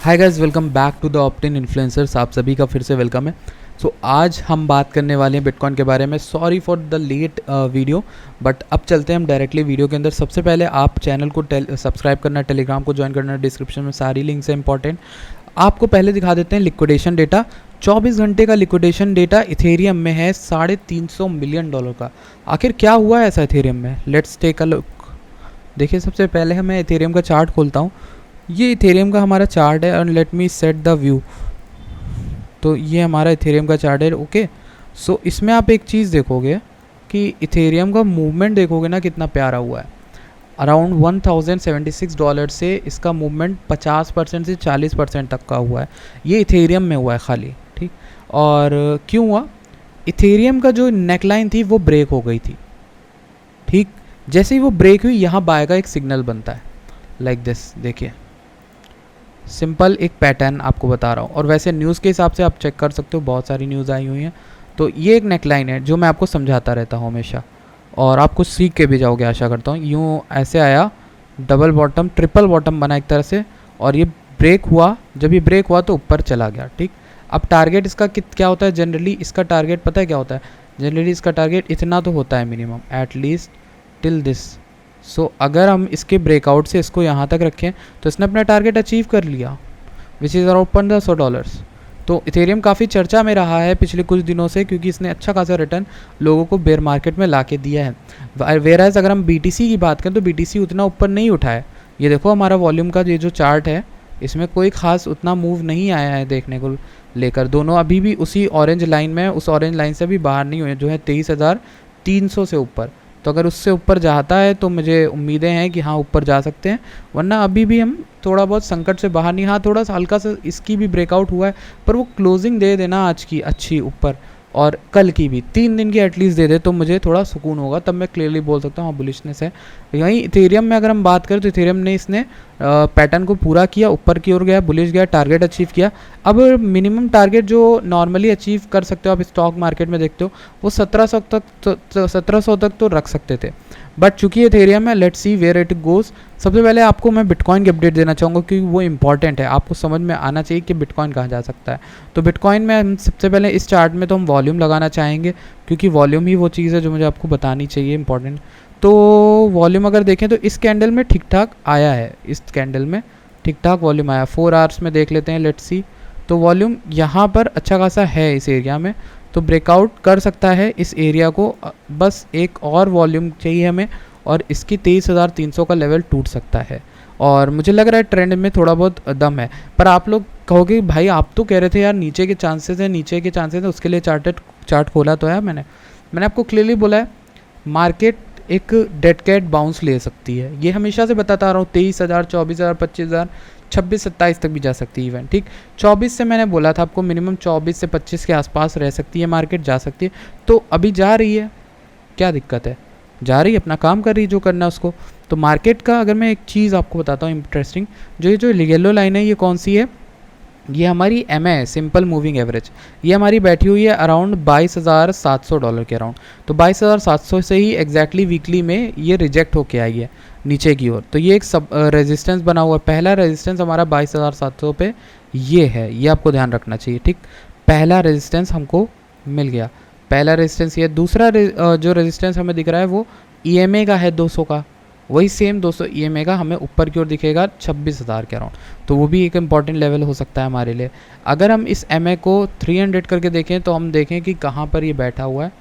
Hi guys, welcome back to the Optin influencers. आप सभी का फिर से वेलकम है। आज हम बात करने वाले हैं बिटकॉइन के बारे में। Sorry for the late video, but अब चलते हैं हम डायरेक्टली वीडियो के अंदर। सबसे पहले आप चैनल को सब्सक्राइब करना, टेलीग्राम को ज्वाइन करना, डिस्क्रिप्शन में सारी लिंक्स हैं इंपॉर्टेंट। आपको पहले दिखा देते हैं लिक्विडेशन डेटा। 24 घंटे का लिक्विडेशन डेटा इथेरियम में है $350 मिलियन का। आखिर क्या हुआ है ऐसा इथेरियम में? Let's take a look. देखिए, सबसे पहले मैं इथेरियम का चार्ट खोलता हूँ। ये इथेरियम का हमारा चार्ट है और let me set the view. तो ये हमारा इथेरियम का चार्ट है। ओके, सो इसमें आप एक चीज़ देखोगे कि इथेरियम का मूवमेंट देखोगे ना, कितना प्यारा हुआ है। अराउंड $1076 से इसका मूवमेंट 50% से 40% तक का हुआ है। ये इथेरियम में हुआ है खाली, ठीक। और क्यों हुआ? इथेरियम का जो नेकलाइन थी वो ब्रेक हो गई थी, ठीक। जैसे ही वो ब्रेक हुई, यहाँ बाय का एक सिग्नल बनता है लाइक दिस। देखिए, सिंपल एक पैटर्न आपको बता रहा हूँ। और वैसे न्यूज़ के हिसाब से आप चेक कर सकते हो, बहुत सारी न्यूज़ आई हुई हैं। तो ये एक नेकलाइन है जो मैं आपको समझाता रहता हूँ हमेशा, और आप कुछ सीख के भी जाओगे आशा करता हूँ। यूँ ऐसे आया, डबल बॉटम, ट्रिपल बॉटम बना एक तरह से, और ये ब्रेक हुआ। जब ये ब्रेक हुआ तो ऊपर चला गया, ठीक। अब टारगेट इसका क्या होता है जनरली? इसका टारगेट पता है क्या होता है? जनरली इसका टारगेट इतना तो होता है मिनिमम, एटलीस्ट टिल दिस। सो अगर हम इसके ब्रेकआउट से इसको यहाँ तक रखें तो इसने अपना टारगेट अचीव कर लिया, विच इज़ अराउंड $1500। तो इथेरियम काफ़ी चर्चा में रहा है पिछले कुछ दिनों से, क्योंकि इसने अच्छा खासा रिटर्न लोगों को बेयर मार्केट में ला के दिया है। वेराज अगर हम BTC की बात करें तो BTC उतना ऊपर नहीं उठा है। ये देखो, हमारा वॉल्यूम का ये जो चार्ट है, इसमें कोई खास उतना मूव नहीं आया है देखने को लेकर। दोनों अभी भी उसी ऑरेंज लाइन में, उस ऑरेंज लाइन से भी बाहर नहीं हुए, जो है 23,300 से ऊपर। तो अगर उससे ऊपर जाता है तो मुझे उम्मीदें हैं कि हाँ, ऊपर जा सकते हैं, वरना अभी भी हम थोड़ा बहुत संकट से बाहर नहीं। हाँ, थोड़ा सा हल्का सा इसकी भी ब्रेकआउट हुआ है, पर वो क्लोजिंग दे देना आज की अच्छी ऊपर, और कल की भी 3 दिन की एटलीस्ट दे दे तो मुझे थोड़ा सुकून होगा, तब मैं क्लियरली बोल सकता हूँ हाँ, बुलिशनेस है। यहीं इथेरियम में अगर हम बात करें तो इथेरियम ने इसने पैटर्न को पूरा किया, ऊपर की ओर गया, बुलिश गया, टारगेट अचीव किया। अब मिनिमम टारगेट जो नॉर्मली अचीव कर सकते हो आप स्टॉक मार्केट में देखते हो, वो 1700 तक तो रख सकते थे, बट चूंकि इथेरियम है, let's see where it goes. सबसे पहले आपको मैं बिटकॉइन की अपडेट देना चाहूँगा, क्योंकि वो इंपॉर्टेंट है। आपको समझ में आना चाहिए कि बिटकॉइन कहाँ जा सकता है। तो बिटकॉइन में हम सबसे पहले इस चार्ट में तो हम वॉल्यूम लगाना चाहेंगे, क्योंकि वॉल्यूम ही वो चीज़ है जो मुझे आपको बतानी चाहिए, इंपॉर्टेंट। तो वॉल्यूम अगर देखें तो इस कैंडल में ठीक ठाक आया है, इस कैंडल में ठीक ठाक वॉल्यूम आया। 4 आवर्स में देख लेते हैं, लेट्स सी। तो वॉल्यूम यहाँ पर अच्छा खासा है इस एरिया में, तो ब्रेकआउट कर सकता है इस एरिया को। बस एक और वॉल्यूम चाहिए हमें, और इसकी 23,300 का लेवल टूट सकता है। और मुझे लग रहा है ट्रेंड में थोड़ा बहुत दम है। पर आप लोग कहोगे भाई, आप तो कह रहे थे यार नीचे के चांसेस हैं, नीचे के चांसेस हैं, उसके लिए चार्ट खोला तो है मैंने आपको क्लियरली बोला है, मार्केट एक डेड कैट बाउंस ले सकती है। ये हमेशा से बताता आ रहा हूँ। 23,000, 24,000, 25,000, 26, 27 तक भी जा सकती है इवेंट, ठीक। 24 से मैंने बोला था आपको, मिनिमम 24 से 25 के आसपास रह सकती है मार्केट, जा सकती है। तो अभी जा रही है, क्या दिक्कत है? जा रही है, अपना काम कर रही है, जो करना है उसको। तो मार्केट का अगर मैं एक चीज़ आपको बताता हूँ इंटरेस्टिंग, जो येलो लाइन है, ये कौन सी है? ये हमारी MA सिंपल मूविंग एवरेज। ये हमारी बैठी हुई है अराउंड $22,700 के अराउंड। तो 22,700 से ही एग्जैक्टली वीकली में ये रिजेक्ट होके आई है नीचे की ओर। तो ये एक सब रेजिस्टेंस बना हुआ है। पहला रेजिस्टेंस हमारा 22,700 पे ये है, ये आपको ध्यान रखना चाहिए, ठीक। पहला रेजिस्टेंस हमको मिल गया, पहला रेजिस्टेंस ये। दूसरा जो रेजिस्टेंस हमें दिख रहा है वो EMA का है, 200 का। वही सेम 200 EMA का हमें ऊपर की ओर दिखेगा 26,000 के अराउंड। तो वो भी एक इम्पॉर्टेंट लेवल हो सकता है हमारे लिए। अगर हम इस MA को 300 करके देखें तो हम देखें कि कहाँ पर ये बैठा हुआ है।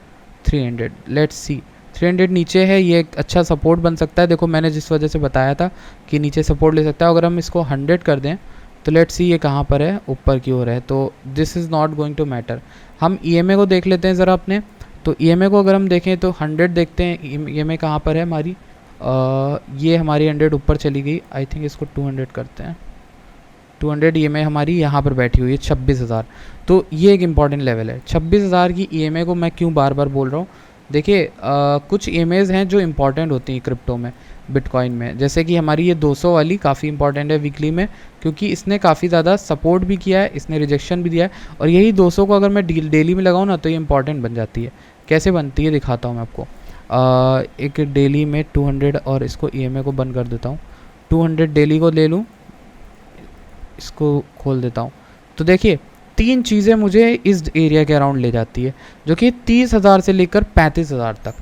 300, लेट्स सी। 300 नीचे है, ये एक अच्छा सपोर्ट बन सकता है। देखो, मैंने जिस वजह से बताया था कि नीचे सपोर्ट ले सकता है। अगर हम इसको 100 कर दें तो लेट्स सी ये कहाँ पर है, ऊपर की ओर है। तो this is not going to matter. हम EMA को देख लेते हैं ज़रा अपने। तो EMA को अगर हम देखें तो 100 देखते हैं, EMA कहाँ पर है हमारी। ये हमारी 100 ऊपर चली गई। आई थिंक इसको 200 करते हैं। 200 EMA हमारी यहाँ पर बैठी हुई है 26,000। तो ये एक इम्पॉर्टेंट लेवल है। 26,000 की EMA को मैं क्यों बार बार बोल रहा हूँ? देखिए, कुछ EMAs हैं जो इम्पॉर्टेंट होती हैं क्रिप्टो में, बिटकॉइन में। जैसे कि हमारी ये 200 वाली काफ़ी इंपॉर्टेंट है वीकली में, क्योंकि इसने काफ़ी ज़्यादा सपोर्ट भी किया है, इसने रिजेक्शन भी दिया है। और यही 200 को अगर मैं डेली में लगाऊँ ना, तो ये इंपॉर्टेंट बन जाती है। कैसे बनती है दिखाता हूँ मैं आपको। एक डेली में 200, और इसको EMA को बंद कर देता हूँ। 200 डेली को ले लूँ, इसको खोल देता हूँ। तो देखिए 3 चीज़ें मुझे इस एरिया के अराउंड ले जाती है, जो कि 30,000 से लेकर 35,000 तक,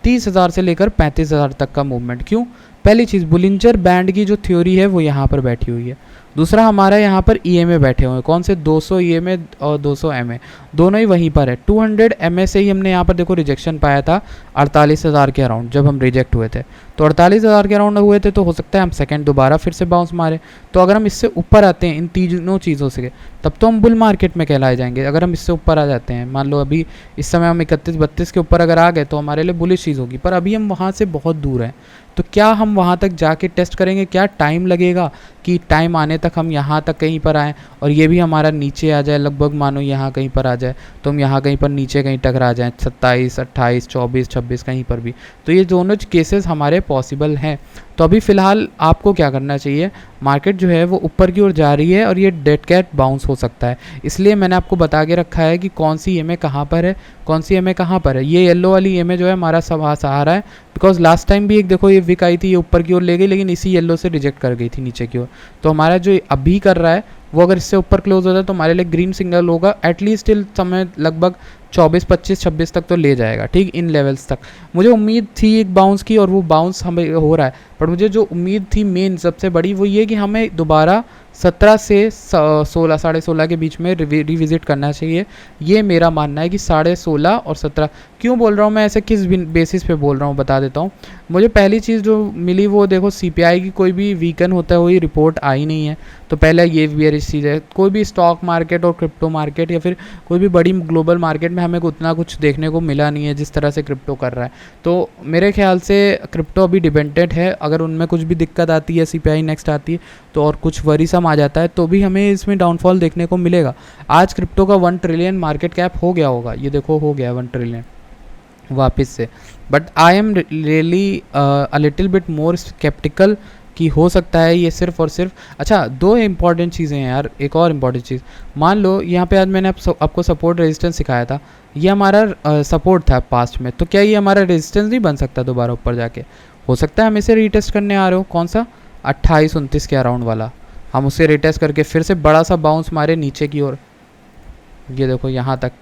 30,000 से लेकर 35,000 तक का मूवमेंट। क्यों? पहली चीज़, बुलिंजर बैंड की जो थ्योरी है वो यहाँ पर बैठी हुई है। दूसरा, हमारा यहाँ पर EMA बैठे हुए हैं। कौन से? 200 EMA और 200 MA, दोनों ही वहीं पर है। 200 MA से ही हमने यहाँ पर देखो रिजेक्शन पाया था 48,000 के अराउंड जब हम रिजेक्ट हुए थे। तो 48,000 के अराउंड हुए थे, तो हो सकता है हम सेकंड दोबारा फिर से बाउंस मारे। तो अगर हम इससे ऊपर आते हैं इन तीनों चीज़ों से, तब तो हम बुल मार्केट में कहलाए जाएंगे। अगर हम इससे ऊपर आ जाते हैं, मान लो अभी इस समय हम 31-32 के ऊपर अगर आ गए, तो हमारे लिए बुलिश चीज़ होगी। पर अभी हम वहाँ से बहुत दूर हैं, तो क्या हम वहाँ तक जाके टेस्ट करेंगे? क्या टाइम लगेगा कि टाइम आने तक हम यहाँ तक कहीं पर आएँ और ये भी हमारा नीचे आ जाए, लगभग मानो यहाँ कहीं पर आ जाए, तो हम यहाँ कहीं पर नीचे कहीं टकरा जाएँ 27, 28, 24, 26 कहीं पर भी। तो ये दोनों केसेस हमारे पॉसिबल हैं। तो अभी फ़िलहाल आपको क्या करना चाहिए? मार्केट जो है वो ऊपर की ओर जा रही है और ये डेड कैट बाउंस हो सकता है, इसलिए मैंने आपको बता के रखा है कि कौन सी EMA कहाँ पर है, कौन सी EMA कहाँ पर है। ये येलो वाली EMA जो है हमारा सहारा है, बिकॉज लास्ट टाइम भी एक देखो ये विक आई थी, ये ऊपर की ओर ले गई, लेकिन इसी येलो से रिजेक्ट कर गई थी नीचे की ओर। तो हमारा जो अभी कर रहा है वो अगर इससे ऊपर क्लोज होता है तो हमारे लिए ग्रीन सिग्नल होगा, एटलीस्ट टिल समय लगभग 24, 25, 26 तक तो ले जाएगा, ठीक, इन लेवल्स तक। मुझे उम्मीद थी एक बाउंस की, और वो बाउंस हमें हो रहा है। पर मुझे जो उम्मीद थी मेन सबसे बड़ी वो ये कि हमें दोबारा 17 से 16, 16.5 के बीच में रिविज़िट करना चाहिए। ये मेरा मानना है कि 16.5 और 17। क्यों बोल रहा हूँ मैं ऐसे, किस बेसिस पे बोल रहा हूँ बता देता हूँ। मुझे पहली चीज़ जो मिली वो देखो, CPI की कोई भी वीकन होता है वही रिपोर्ट आई नहीं है, तो पहले ये बेरिश चीज़ है। कोई भी स्टॉक मार्केट और क्रिप्टो मार्केट या फिर कोई भी बड़ी ग्लोबल मार्केट में हमें उतना कुछ देखने को मिला नहीं है जिस तरह से क्रिप्टो कर रहा है। तो मेरे ख्याल से क्रिप्टो अभी डिपेंडेंट है। अगर उनमें कुछ भी दिक्कत आती है, CPI नेक्स्ट आती है तो और कुछ वरीसम आ जाता है, तो भी हमें इसमें डाउनफॉल देखने को मिलेगा। आज क्रिप्टो का 1 ट्रिलियन मार्केट कैप हो गया होगा, ये देखो हो गया 1 ट्रिलियन वापस से। But I am really a little bit more sceptical कि हो सकता है ये सिर्फ और सिर्फ। अच्छा, 2 इंपॉर्टेंट चीज़ें हैं यार। एक और इम्पॉर्टेंट चीज़, मान लो यहाँ पे आज मैंने आपको सपोर्ट रेजिस्टेंस सिखाया था, ये हमारा सपोर्ट था पास्ट में, तो क्या ये हमारा रेजिस्टेंस नहीं बन सकता दोबारा ऊपर जाके? हो सकता है हम इसे रीटेस्ट करने आ रहे हो। कौन सा? 28-29 के अराउंड वाला, हम उसे रीटेस्ट करके फिर से बड़ा सा बाउंस मारे नीचे की ओर, ये देखो यहाँ तक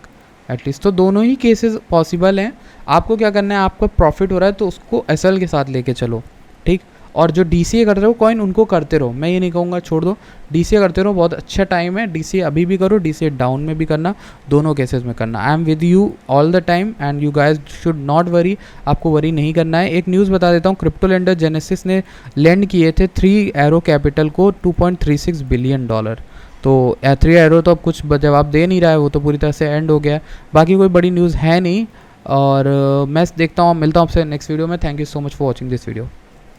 एटलीस्ट। तो दोनों ही केसेस पॉसिबल हैं। आपको क्या करना है, आपका प्रॉफिट हो रहा है तो उसको SL के साथ लेके चलो, ठीक। और जो DCA कर रहे हो कॉइन, उनको करते रहो, मैं ये नहीं कहूँगा छोड़ दो, DCA करते रहो, बहुत अच्छा टाइम है। DCA अभी भी करो, DCA डाउन में भी करना, दोनों केसेस में करना। I am with you all the time and you guys should not worry, आपको वरी नहीं करना है। एक न्यूज़ बता देता हूँ, क्रिप्टो लेंडर जेनेसिस ने लैंड किए थे 3 एरो कैपिटल को $2.36 बिलियन। तो 3 एरो तो अब कुछ जवाब दे नहीं रहा है, वो तो पूरी तरह से एंड हो गया है। बाकी कोई बड़ी न्यूज़ है नहीं, और मैं देखता हूँ, मिलता हूँ आपसे नेक्स्ट वीडियो में। Thank you so much for watching this video.